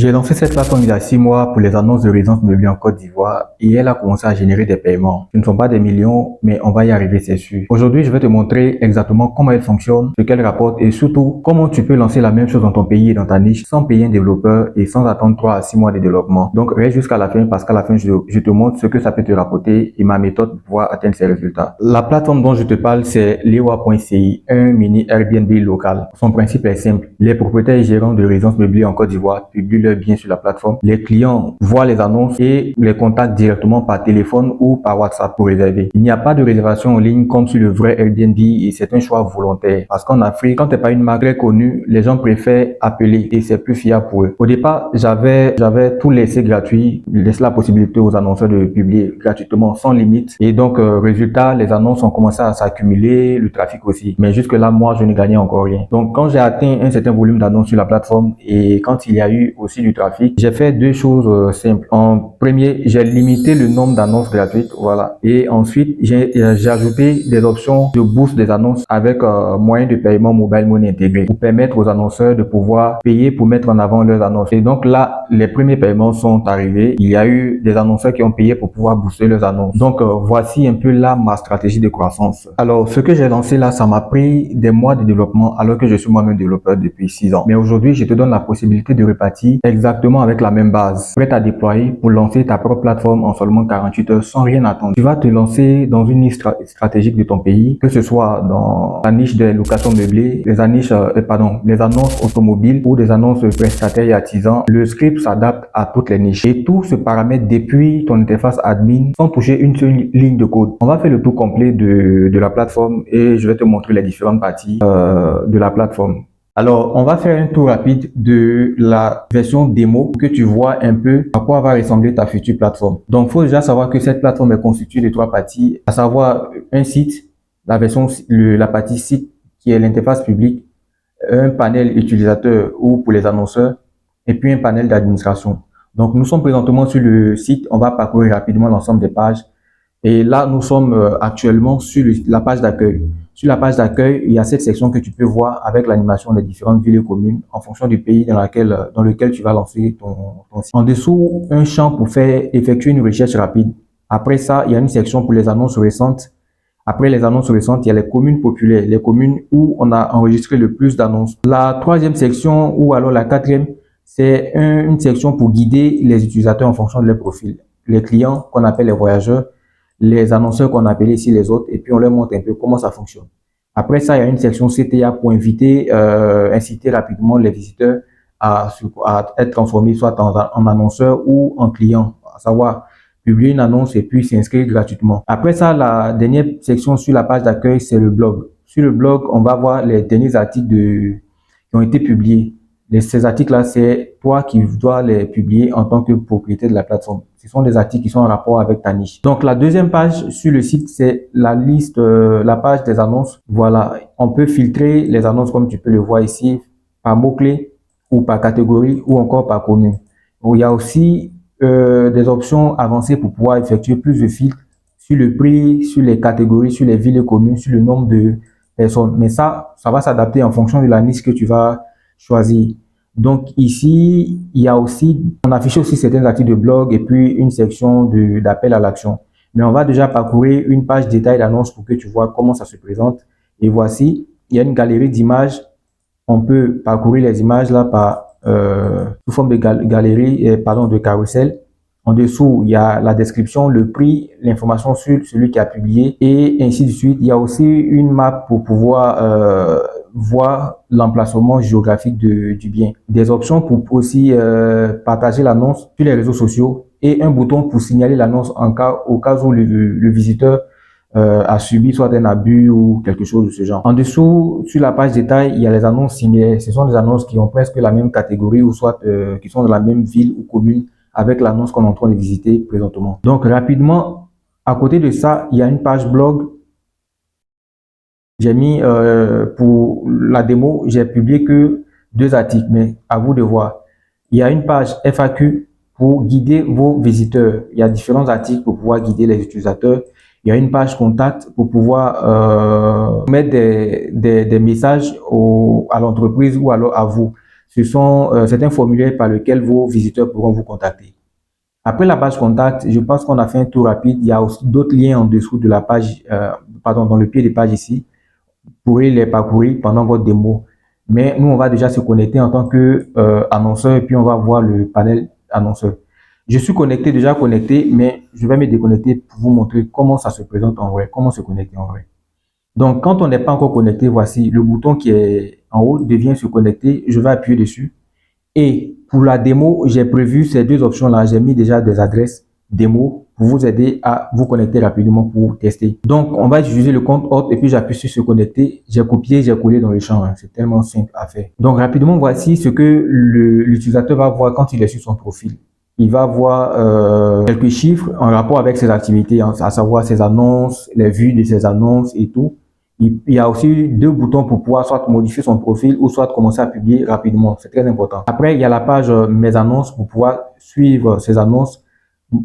J'ai lancé cette plateforme il y a 6 mois pour les annonces de résidence meublée en Côte d'Ivoire et elle a commencé à générer des paiements. Ce ne sont pas des millions, mais on va y arriver, c'est sûr. Aujourd'hui, je vais te montrer exactement comment elle fonctionne, ce qu'elle rapporte et surtout comment tu peux lancer la même chose dans ton pays et dans ta niche sans payer un développeur et sans attendre 3 à 6 mois de développement. Donc, reste jusqu'à la fin parce qu'à la fin, je te montre ce que ça peut te rapporter et ma méthode pour pouvoir atteindre ces résultats. La plateforme dont je te parle, c'est Lewa.ci, un mini Airbnb local. Son principe est simple. Les propriétaires et gérants de résidences meublées en Côte d'Ivoire publient leurs biens sur la plateforme. Les clients voient les annonces et les contactent directement par téléphone ou par WhatsApp pour réserver. Il n'y a pas de réservation en ligne comme sur le vrai Airbnb et c'est un choix volontaire. Parce qu'en Afrique, quand tu n'es pas une marque très connue, les gens préfèrent appeler et c'est plus fiable pour eux. Au départ, j'avais tout laissé gratuit, laissé la possibilité aux annonceurs de publier gratuitement sans limite. Et donc, résultat, les annonces ont commencé à s'accumuler, le trafic aussi. Mais jusque là, moi, je ne gagnais encore rien. Donc, quand j'ai atteint un certain volume d'annonces sur la plateforme et quand il y a eu aussi du trafic, j'ai fait deux choses simples. En premier, j'ai limité le nombre d'annonces gratuites, voilà. Et ensuite, j'ai ajouté des options de boost des annonces avec moyen de paiement mobile money intégré pour permettre aux annonceurs de pouvoir payer pour mettre en avant leurs annonces. Et donc là, les premiers paiements sont arrivés. Il y a eu des annonceurs qui ont payé pour pouvoir booster leurs annonces. Donc, voici un peu là ma stratégie de croissance. Alors, ce que j'ai lancé là, ça m'a pris des mois de développement alors que je suis moi-même développeur depuis 6 ans. Mais aujourd'hui, je te donne la possibilité de repartir exactement avec la même base, prête à déployer pour lancer ta propre plateforme en seulement 48 heures sans rien attendre. Tu vas te lancer dans une niche stratégique de ton pays, que ce soit dans la niche des locations meublées, les annonces automobiles ou des annonces prestataires et artisans. Le script s'adapte à toutes les niches et tout se paramètre depuis ton interface admin sans toucher une seule ligne de code. On va faire le tour complet de la plateforme et je vais te montrer les différentes parties de la plateforme. Alors, on va faire un tour rapide de la version démo pour que tu vois un peu à quoi va ressembler ta future plateforme. Donc, il faut déjà savoir que cette plateforme est constituée de 3 parties, à savoir un site, la partie site qui est l'interface publique, un panel utilisateur ou pour les annonceurs et puis un panel d'administration. Donc, nous sommes présentement sur le site, on va parcourir rapidement l'ensemble des pages. Et là, nous sommes actuellement sur la page d'accueil. Sur la page d'accueil, il y a cette section que tu peux voir avec l'animation des différentes villes et communes en fonction du pays dans lequel tu vas lancer ton site. En dessous, un champ pour effectuer une recherche rapide. Après ça, il y a une section pour les annonces récentes. Après les annonces récentes, il y a les communes populaires, les communes où on a enregistré le plus d'annonces. La troisième section ou alors la quatrième, c'est une section pour guider les utilisateurs en fonction de leur profil. Les clients qu'on appelle les voyageurs, les annonceurs qu'on appelle ici les autres, et puis on leur montre un peu comment ça fonctionne. Après ça, il y a une section CTA pour inciter rapidement les visiteurs à être transformés soit en annonceurs ou en clients, à savoir publier une annonce et puis s'inscrire gratuitement. Après ça, la dernière section sur la page d'accueil, c'est le blog. Sur le blog, on va voir les derniers articles qui ont été publiés. Ces articles-là, c'est toi qui dois les publier en tant que propriétaire de la plateforme. Ce sont des articles qui sont en rapport avec ta niche. Donc, la deuxième page sur le site, c'est la liste, la page des annonces. Voilà, on peut filtrer les annonces comme tu peux le voir ici, par mots-clés ou par catégorie ou encore par commune. Il y a aussi des options avancées pour pouvoir effectuer plus de filtres sur le prix, sur les catégories, sur les villes et communes, sur le nombre de personnes. Mais ça va s'adapter en fonction de la niche que tu vas choisir. Donc ici, on affiche aussi certains articles de blog et puis une section d'appel à l'action. Mais on va déjà parcourir une page détail d'annonce pour que tu vois comment ça se présente. Et voici, il y a une galerie d'images. On peut parcourir les images là sous forme de de carrousel. En dessous, il y a la description, le prix, l'information sur celui qui a publié et ainsi de suite. Il y a aussi une map pour pouvoir voir l'emplacement géographique du bien. Des options pour aussi partager l'annonce sur les réseaux sociaux et un bouton pour signaler l'annonce au cas où le visiteur a subi soit un abus ou quelque chose de ce genre. En dessous, sur la page détail, il y a les annonces similaires. Ce sont des annonces qui ont presque la même catégorie ou soit qui sont de la même ville ou commune avec l'annonce qu'on est en train de visiter présentement. Donc rapidement, à côté de ça, il y a une page blog. J'ai mis pour la démo, j'ai publié que 2 articles, mais à vous de voir. Il y a une page FAQ pour guider vos visiteurs. Il y a différents articles pour pouvoir guider les utilisateurs. Il y a une page contact pour pouvoir mettre des messages à l'entreprise ou alors à vous. Ce sont certains formulaires par lesquels vos visiteurs pourront vous contacter. Après la page contact, je pense qu'on a fait un tour rapide. Il y a aussi d'autres liens en dessous de la page, dans le pied de page ici. Vous pourrez les parcourir pendant votre démo. Mais nous, on va déjà se connecter en tant que annonceur et puis on va voir le panel annonceur. Je suis déjà connecté, mais je vais me déconnecter pour vous montrer comment ça se présente en vrai, comment se connecter en vrai. Donc, quand on n'est pas encore connecté, voici le bouton qui est en haut devient se connecter. Je vais appuyer dessus. Et pour la démo, j'ai prévu ces deux options-là. J'ai mis déjà des adresses démo pour vous aider à vous connecter rapidement pour tester. Donc, on va utiliser le compte hôte et puis j'appuie sur se connecter. J'ai copié, j'ai collé dans le champ. C'est tellement simple à faire. Donc, rapidement, voici ce que l'utilisateur va voir quand il est sur son profil. Il va voir quelques chiffres en rapport avec ses activités, à savoir ses annonces, les vues de ses annonces et tout. Il y a aussi deux boutons pour pouvoir soit modifier son profil ou soit commencer à publier rapidement. C'est très important. Après, il y a la page Mes annonces pour pouvoir suivre ses annonces,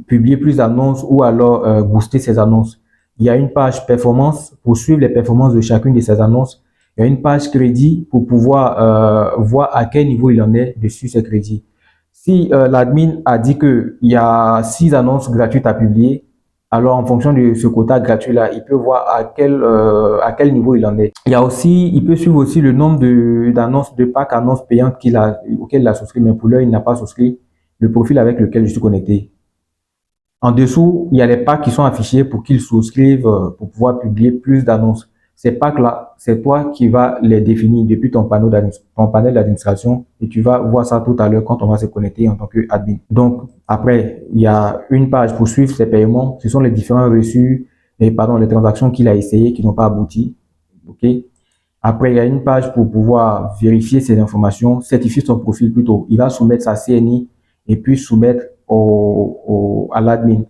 publier plus d'annonces ou alors booster ses annonces. Il y a une page performance pour suivre les performances de chacune de ses annonces. Il y a une page crédit pour pouvoir voir à quel niveau il en est dessus ses crédits. Si l'admin a dit qu'il y a 6 annonces gratuites à publier, alors en fonction de ce quota gratuit-là, il peut voir à quel niveau il en est. Il peut suivre aussi le nombre d'annonces, de packs annonces payantes auxquelles il a souscrit, mais pour l'heure, il n'a pas souscrit le profil avec lequel je suis connecté. En dessous, il y a les packs qui sont affichés pour qu'ils souscrivent pour pouvoir publier plus d'annonces. Ces packs-là, c'est toi qui vas les définir depuis ton panel d'administration et tu vas voir ça tout à l'heure quand on va se connecter en tant qu'admin. Donc, après, il y a une page pour suivre ses paiements. Ce sont les différents reçus les transactions qu'il a essayées qui n'ont pas abouti. OK? Après, il y a une page pour pouvoir vérifier ces informations, certifier son profil plutôt. Il va soumettre sa CNI et puis soumettre à l'admin.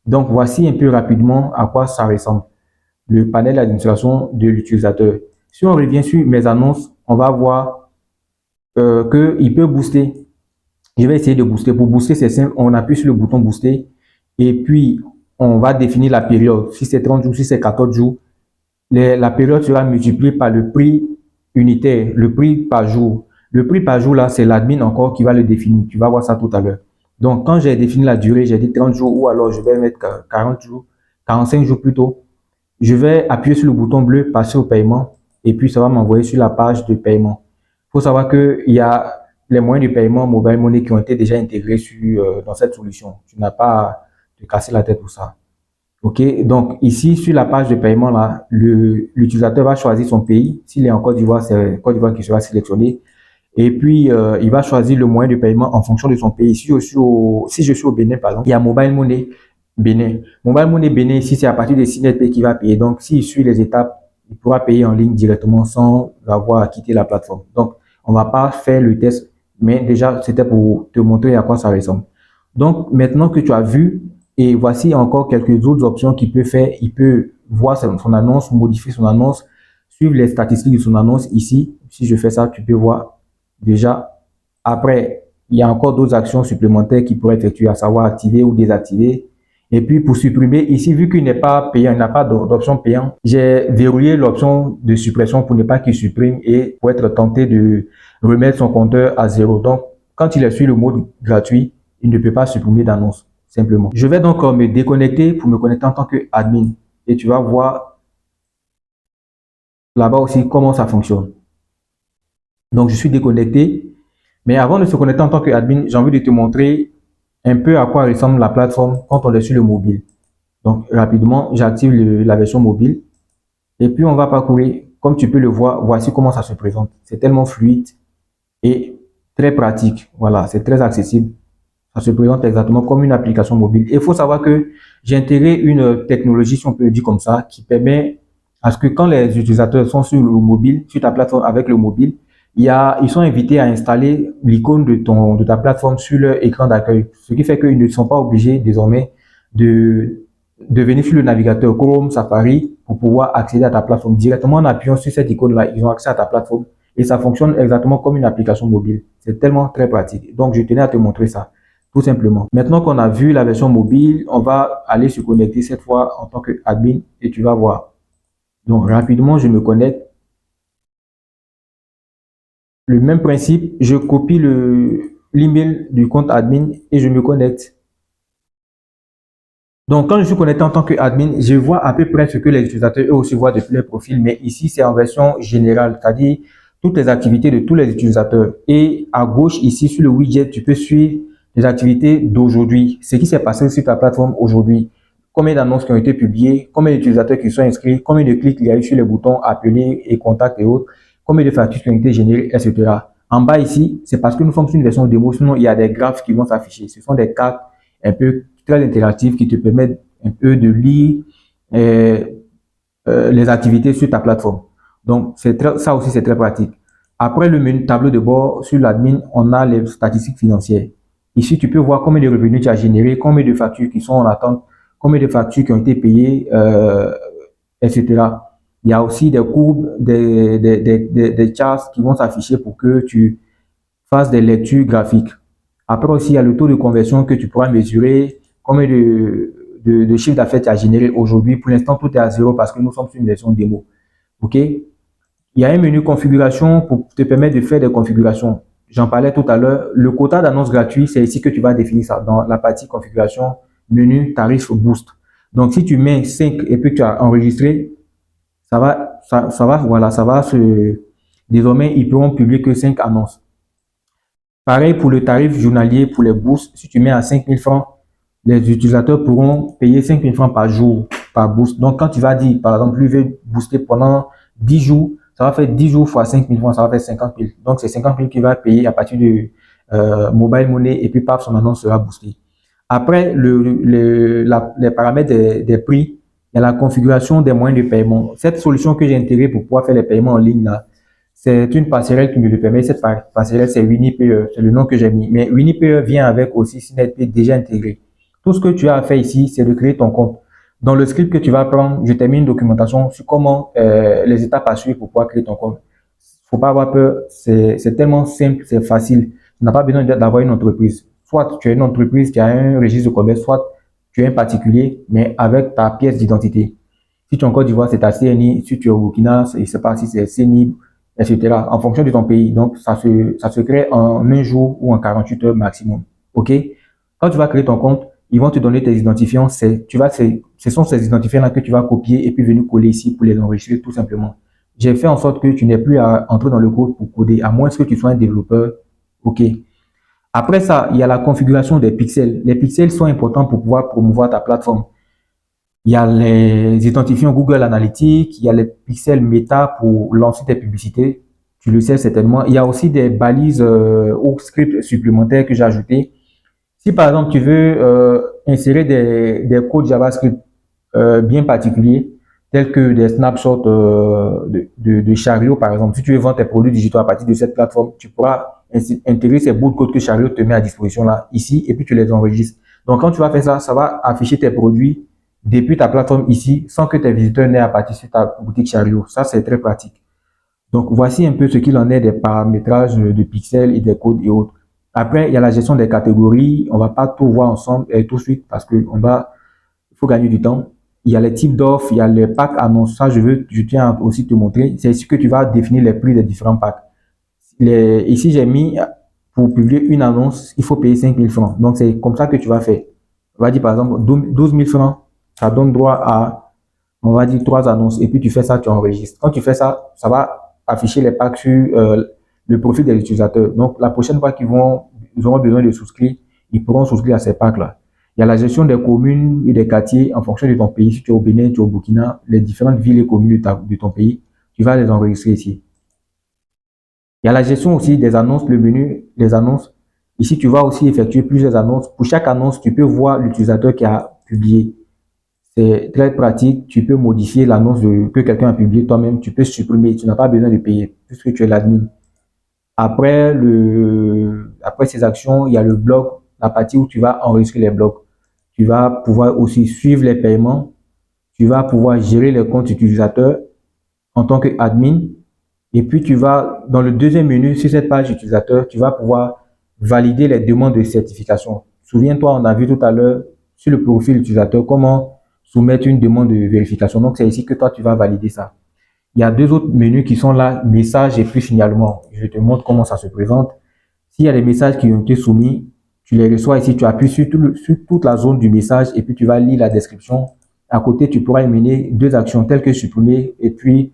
Donc, voici un peu rapidement à quoi ça ressemble. Le panel d'administration de l'utilisateur. Si on revient sur mes annonces, on va voir qu'il peut booster. Je vais essayer de booster. Pour booster, c'est simple. On appuie sur le bouton booster et puis on va définir la période. Si c'est 30 jours, si c'est 14 jours, la période sera multipliée par le prix unitaire, le prix par jour. Le prix par jour, là, c'est l'admin encore qui va le définir. Tu vas voir ça tout à l'heure. Donc, quand j'ai défini la durée, j'ai dit 30 jours ou alors je vais mettre 40 jours, 45 jours plutôt. Je vais appuyer sur le bouton bleu, passer au paiement, et puis ça va m'envoyer sur la page de paiement. Il faut savoir qu'il y a les moyens de paiement mobile money qui ont été déjà intégrés dans cette solution. Tu n'as pas à te casser la tête pour ça. OK, donc ici, sur la page de paiement, là, l'utilisateur va choisir son pays. S'il est en Côte d'Ivoire, c'est Côte d'Ivoire qui sera sélectionné. Et puis, il va choisir le moyen de paiement en fonction de son pays. Si je suis au Bénin, par exemple, il y a Mobile Money Bénin. Mobile Money Bénin, ici, c'est à partir de Sinetpay qui va payer. Donc, s'il suit les étapes, il pourra payer en ligne directement sans avoir à quitter la plateforme. Donc, on va pas faire le test, mais déjà, c'était pour te montrer à quoi ça ressemble. Donc, maintenant que tu as vu, et voici encore quelques autres options qu'il peut faire. Il peut voir son annonce, modifier son annonce, suivre les statistiques de son annonce ici. Si je fais ça, tu peux voir déjà. Après, il y a encore d'autres actions supplémentaires qu'il pourrait effectuer, à savoir activer ou désactiver. Et puis, pour supprimer, ici, vu qu'il n'est pas payant, il n'a pas d'option payante, j'ai verrouillé l'option de suppression pour ne pas qu'il supprime et pour être tenté de remettre son compteur à 0. Donc, quand il est sur le mode gratuit, il ne peut pas supprimer d'annonce, simplement. Je vais donc me déconnecter pour me connecter en tant qu'admin. Et tu vas voir là-bas aussi comment ça fonctionne. Donc, je suis déconnecté. Mais avant de se connecter en tant qu'admin, j'ai envie de te montrer un peu à quoi ressemble la plateforme quand on est sur le mobile. Donc, rapidement, j'active la version mobile. Et puis, on va parcourir. Comme tu peux le voir, voici comment ça se présente. C'est tellement fluide et très pratique. Voilà, c'est très accessible. Ça se présente exactement comme une application mobile. Et il faut savoir que j'ai intégré une technologie, si on peut le dire comme ça, qui permet à ce que quand les utilisateurs sont sur le mobile, sur ta plateforme avec le mobile, ils sont invités à installer l'icône de ta plateforme sur leur écran d'accueil. Ce qui fait qu'ils ne sont pas obligés désormais de venir sur le navigateur Chrome, Safari pour pouvoir accéder à ta plateforme. Directement en appuyant sur cette icône-là, ils ont accès à ta plateforme et ça fonctionne exactement comme une application mobile. C'est tellement très pratique. Donc, je tenais à te montrer ça, tout simplement. Maintenant qu'on a vu la version mobile, on va aller se connecter cette fois en tant qu'admin et tu vas voir. Donc, rapidement, je me connecte. Le même principe, je copie l'email du compte admin et je me connecte. Donc, quand je suis connecté en tant qu'admin, je vois à peu près ce que les utilisateurs eux aussi voient depuis leur profil, mais ici, c'est en version générale, c'est-à-dire toutes les activités de tous les utilisateurs. Et à gauche, ici, sur le widget, tu peux suivre les activités d'aujourd'hui, ce qui s'est passé sur ta plateforme aujourd'hui, combien d'annonces qui ont été publiées, combien d'utilisateurs qui sont inscrits, combien de clics il y a eu sur les boutons appeler et contact et autres, combien de factures qui ont été générées, etc. En bas ici, c'est parce que nous sommes sur une version démo, sinon il y a des graphes qui vont s'afficher. Ce sont des cartes un peu très interactives qui te permettent un peu de lire les activités sur ta plateforme. Donc, ça aussi, c'est très pratique. Après le menu tableau de bord, sur l'admin, on a les statistiques financières. Ici, tu peux voir combien de revenus tu as généré, combien de factures qui sont en attente, combien de factures qui ont été payées, etc. Il y a aussi des courbes, des charts qui vont s'afficher pour que tu fasses des lectures graphiques. Après aussi, il y a le taux de conversion que tu pourras mesurer, combien de chiffre d'affaires tu as généré aujourd'hui. Pour l'instant, tout est à zéro parce que nous sommes sur une version démo. OK? Il y a un menu configuration pour te permettre de faire des configurations. J'en parlais tout à l'heure. Le quota d'annonces gratuits, c'est ici que tu vas définir ça dans la partie configuration, menu, tarif, boost. Donc, si tu mets 5 et puis que tu as enregistré, voilà, désormais, ils pourront publier que 5 annonces. Pareil pour le tarif journalier pour les boosts. Si tu mets à 5 000 francs, les utilisateurs pourront payer 5 000 francs par jour, par boost. Donc, quand tu vas dire, par exemple, lui veut booster pendant 10 jours, ça va faire 10 jours fois 5 000 francs, ça va faire 50 000. Donc, c'est 50 000 qu'il va payer à partir de mobile money et puis, paf, son annonce sera boostée. Après, les paramètres des prix, il y a la configuration des moyens de paiement. Cette solution que j'ai intégrée pour pouvoir faire les paiements en ligne, là, c'est une passerelle qui me le permet. Cette passerelle, c'est WinniePayer. C'est le nom que j'ai mis. Mais WinniePayer vient avec aussi SynetPay déjà intégré. Tout ce que tu as à faire ici, c'est de créer ton compte. Dans le script que tu vas prendre, je t'ai mis une documentation sur comment les étapes à suivre pour pouvoir créer ton compte. Faut pas avoir peur. C'est tellement simple, c'est facile. Tu n'as pas besoin d'avoir une entreprise. Soit tu as une entreprise, tu as un registre de commerce, soit tu es un particulier, mais avec ta pièce d'identité. Si tu es en Côte d'Ivoire, c'est ta CNI. Si tu es au Burkina, je ne sais pas si c'est CNI, etc. En fonction de ton pays. Donc, ça se crée en un jour ou en 48 heures maximum. OK? Quand tu vas créer ton compte, ils vont te donner tes identifiants. Ce sont ces identifiants-là que tu vas copier et puis venir coller ici pour les enregistrer tout simplement. J'ai fait en sorte que tu n'aies plus à entrer dans le code pour coder, à moins que tu sois un développeur. OK? Après ça, il y a la configuration des pixels. Les pixels sont importants pour pouvoir promouvoir ta plateforme. Il y a les identifiants Google Analytics, il y a les pixels Meta pour lancer tes publicités. Tu le sais certainement. Il y a aussi des balises ou scripts supplémentaires que j'ai ajoutés. Si par exemple tu veux insérer des codes JavaScript bien particuliers, tels que des snapshots de Chariot par exemple, si tu veux vendre tes produits digitaux à partir de cette plateforme, tu pourras intégrer ces bouts de code que Chariot te met à disposition là, ici, et puis tu les enregistres. Donc quand tu vas faire ça, ça va afficher tes produits depuis ta plateforme ici, sans que tes visiteurs n'aient à partir sur ta boutique Chariot. Ça, c'est très pratique. Donc voici un peu ce qu'il en est des paramétrages de pixels et des codes et autres. Après, il y a la gestion des catégories. On va pas tout voir ensemble et tout de suite parce que il faut gagner du temps. Il y a les types d'offres, il y a les packs annonces. Ça, je tiens aussi te montrer. C'est ici que tu vas définir les prix des différents packs. Ici, j'ai mis pour publier une annonce, il faut payer 5 000 francs. Donc, c'est comme ça que tu vas faire. On va dire par exemple 12 000 francs. Ça donne droit à, on va dire, 3 annonces. Et puis, tu fais ça, tu enregistres. Quand tu fais ça, ça va afficher les packs sur le profil des utilisateurs. Donc, la prochaine fois qu'ils auront besoin de souscrire, ils pourront souscrire à ces packs-là. Il y a la gestion des communes et des quartiers en fonction de ton pays. Si tu es au Bénin, tu es au Burkina, les différentes villes et communes de ton pays, tu vas les enregistrer ici. Il y a la gestion aussi des annonces, le menu des annonces. Ici, tu vas aussi effectuer plusieurs annonces. Pour chaque annonce, tu peux voir l'utilisateur qui a publié. C'est très pratique. Tu peux modifier l'annonce que quelqu'un a publié toi-même. Tu peux supprimer. Tu n'as pas besoin de payer puisque tu es l'admin. Après ces actions, il y a le blog, la partie où tu vas enregistrer les blogs. Tu vas pouvoir aussi suivre les paiements. Tu vas pouvoir gérer les comptes utilisateurs en tant qu'admin. Et puis, tu vas, dans le deuxième menu, sur cette page utilisateur, tu vas pouvoir valider les demandes de certification. Souviens-toi, on a vu tout à l'heure sur le profil utilisateur comment soumettre une demande de vérification. Donc, c'est ici que toi, tu vas valider ça. il y a deux autres menus qui sont là, messages et puis signalement. Je te montre comment ça se présente. S'il y a des messages qui ont été soumis, tu les reçois ici, tu appuies sur toute la zone du message et puis tu vas lire la description. À côté, tu pourras mener deux actions telles que supprimer et puis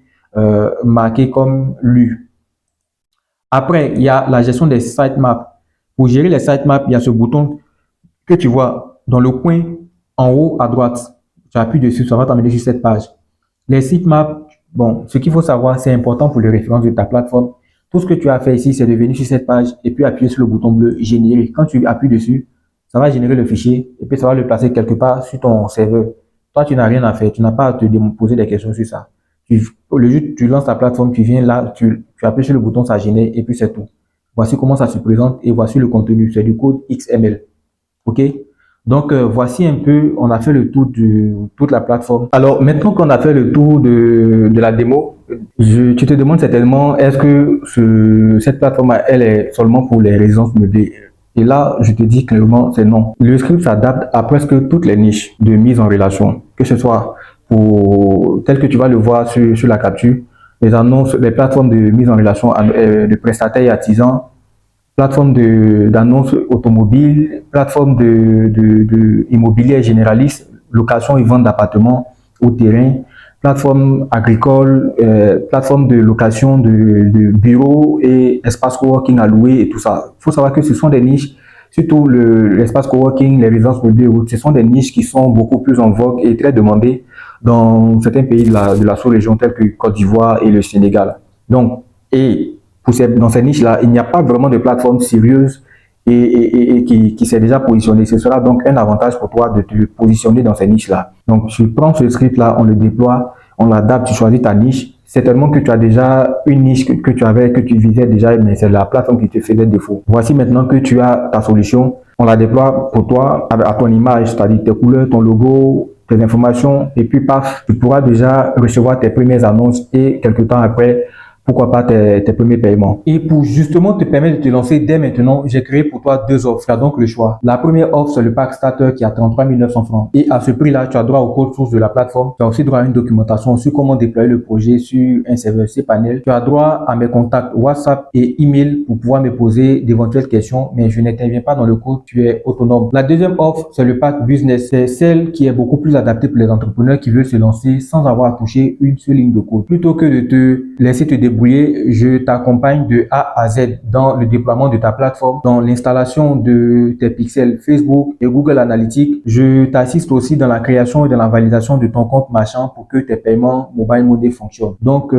marquer comme lu. Après, il y a la gestion des sitemaps. Pour gérer les sitemaps, il y a ce bouton que tu vois dans le coin en haut à droite. Tu appuies dessus, ça va t'amener sur cette page. Les sitemaps, bon, ce qu'il faut savoir, c'est important pour les références de ta plateforme. Tout ce que tu as fait ici, c'est de venir sur cette page et puis appuyer sur le bouton bleu générer. Quand tu appuies dessus, ça va générer le fichier et puis ça va le placer quelque part sur ton serveur. Toi, tu n'as rien à faire, tu n'as pas à te poser des questions sur ça. Tu lances ta plateforme, tu viens là, tu appuies sur le bouton, ça génère et puis c'est tout. Voici comment ça se présente et voici le contenu. C'est du code XML. OK? Donc, voici un peu, on a fait le tour de toute la plateforme. Alors, maintenant qu'on a fait le tour de la démo, tu te demandes certainement, est-ce que cette plateforme, elle est seulement pour les résidences meublées? Et là, je te dis clairement, c'est non. Le script s'adapte à presque toutes les niches de mise en relation, que ce soit tel que tu vas le voir sur la capture, les annonces, les plateformes de mise en relation de prestataires et artisans, plateforme d'annonces automobiles, plateforme de immobilier généraliste, location et vente d'appartements au terrain, plateforme agricole, plateforme de location de bureaux et espace coworking à louer et tout ça. Il faut savoir que ce sont des niches, surtout l'espace coworking, les résidences meublées, ce sont des niches qui sont beaucoup plus en vogue et très demandées dans certains pays de la sous-région tels que Côte d'Ivoire et le Sénégal. Donc, dans ces niches-là, il n'y a pas vraiment de plateforme sérieuse et qui s'est déjà positionnée. Ce sera donc un avantage pour toi de te positionner dans ces niches-là. Donc, tu prends ce script-là, on le déploie, on l'adapte, tu choisis ta niche. Certainement que tu as déjà une niche que tu visais déjà, mais c'est la plateforme qui te faisait défaut. Voici maintenant que tu as ta solution. On la déploie pour toi à ton image, c'est-à-dire tes couleurs, ton logo, tes informations. Et puis, paf, tu pourras déjà recevoir tes premières annonces et quelques temps après, pourquoi pas tes premiers paiements. Et pour justement te permettre de te lancer dès maintenant, j'ai créé pour toi deux offres. Tu as donc le choix. La première offre, c'est le pack starter qui a 33 900 francs. Et à ce prix-là, tu as droit au code source de la plateforme. Tu as aussi droit à une documentation sur comment déployer le projet sur un serveur cPanel. Tu as droit à mes contacts WhatsApp et email pour pouvoir me poser d'éventuelles questions, mais je n'interviens pas dans le code, tu es autonome. La deuxième offre, c'est le pack business. C'est celle qui est beaucoup plus adaptée pour les entrepreneurs qui veulent se lancer sans avoir à toucher une seule ligne de code. Plutôt que de te laisser te débrouiller, je t'accompagne de A à Z dans le déploiement de ta plateforme, dans l'installation de tes pixels Facebook et Google Analytics. Je t'assiste aussi dans la création et dans la validation de ton compte marchand pour que tes paiements mobile money fonctionnent. Donc,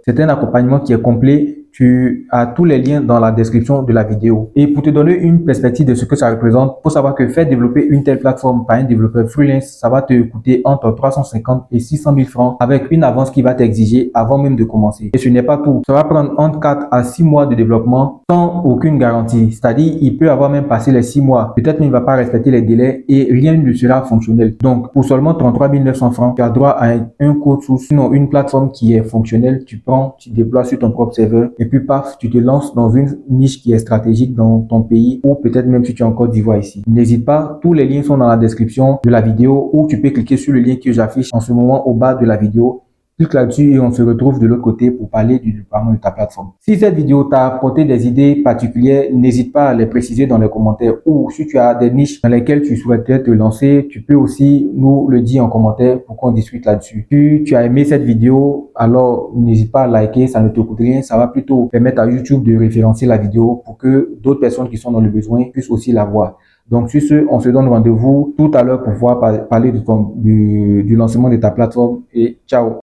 c'est un accompagnement qui est complet. Tu as tous les liens dans la description de la vidéo. Et pour te donner une perspective de ce que ça représente, il faut savoir que faire développer une telle plateforme par un développeur freelance, ça va te coûter entre 350 et 600 000 francs avec une avance qui va t'exiger avant même de commencer. Et ce n'est pas tout. Ça va prendre entre 4 à 6 mois de développement sans aucune garantie. C'est-à-dire, il peut avoir même passé les 6 mois. Peut-être qu'il ne va pas respecter les délais et rien ne sera fonctionnel. Donc, pour seulement 33 900 francs, tu as droit à un code source, sinon une plateforme qui est fonctionnelle. Tu prends, tu déploies sur ton propre serveur. Et puis, paf, tu te lances dans une niche qui est stratégique dans ton pays ou peut-être même si tu es en Côte d'Ivoire ici. N'hésite pas, tous les liens sont dans la description de la vidéo ou tu peux cliquer sur le lien que j'affiche en ce moment au bas de la vidéo. Clique là-dessus et on se retrouve de l'autre côté pour parler du déploiement de ta plateforme. Si cette vidéo t'a apporté des idées particulières, n'hésite pas à les préciser dans les commentaires ou si tu as des niches dans lesquelles tu souhaiterais te lancer, tu peux aussi nous le dire en commentaire pour qu'on discute là-dessus. Si tu as aimé cette vidéo, alors n'hésite pas à liker, ça ne te coûte rien, ça va plutôt permettre à YouTube de référencer la vidéo pour que d'autres personnes qui sont dans le besoin puissent aussi la voir. Donc, sur ce, on se donne rendez-vous tout à l'heure pour pouvoir parler du lancement de ta plateforme et ciao!